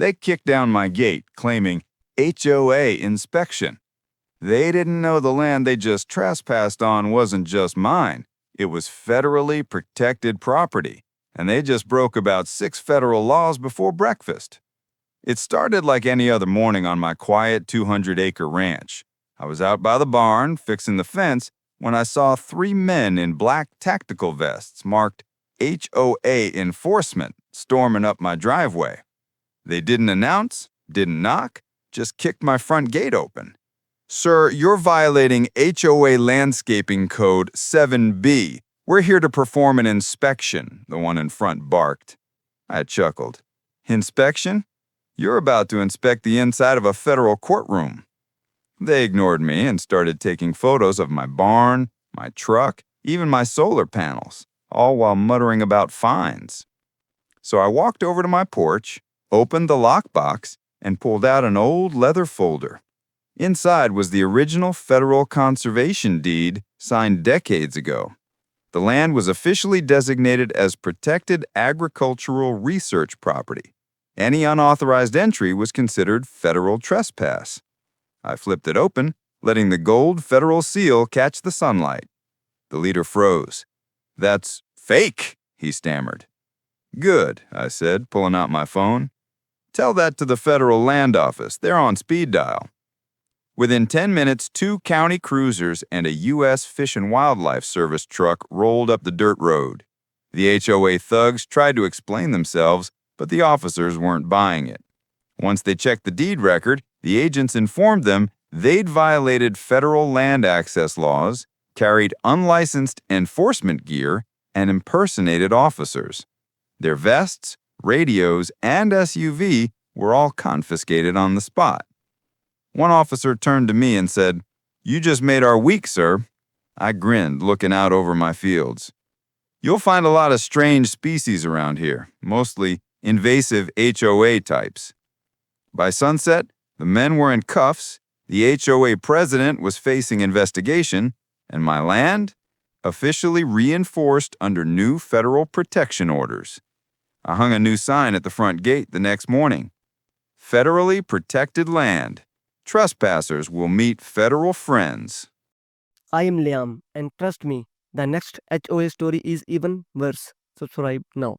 They kicked down my gate, claiming HOA inspection. They didn't know the land they just trespassed on wasn't just mine. It was federally protected property, and they just broke about 6 federal laws before breakfast. It started like any other morning on my quiet 200-acre ranch. I was out by the barn, fixing the fence, when I saw 3 men in black tactical vests marked HOA enforcement storming up my driveway. They didn't announce, didn't knock, just kicked my front gate open. "Sir, you're violating HOA Landscaping Code 7B. We're here to perform an inspection," the one in front barked. I chuckled. "Inspection? You're about to inspect the inside of a federal courtroom." They ignored me and started taking photos of my barn, my truck, even my solar panels, all while muttering about fines. So I walked over to my porch, opened the lockbox, and pulled out an old leather folder. Inside was the original federal conservation deed signed decades ago. The land was officially designated as protected agricultural research property. Any unauthorized entry was considered federal trespass. I flipped it open, letting the gold federal seal catch the sunlight. The leader froze. "That's fake," he stammered. "Good," I said, pulling out my phone. "Tell that to the federal land office. They're on speed dial." Within 10 minutes, 2 county cruisers and a U.S. Fish and Wildlife Service truck rolled up the dirt road. The HOA thugs tried to explain themselves, but the officers weren't buying it. Once they checked the deed record, the agents informed them they'd violated federal land access laws, carried unlicensed enforcement gear, and impersonated officers. Their vests, radios, and SUV were all confiscated on the spot. One officer turned to me and said, "You just made our week, sir." I grinned, looking out over my fields. "You'll find a lot of strange species around here, mostly invasive HOA types." By sunset, the men were in cuffs, the HOA president was facing investigation, and my land officially reinforced under new federal protection orders. I hung a new sign at the front gate the next morning. "Federally protected land. Trespassers will meet federal friends." I am Liam, and trust me, the next HOA story is even worse. Subscribe now.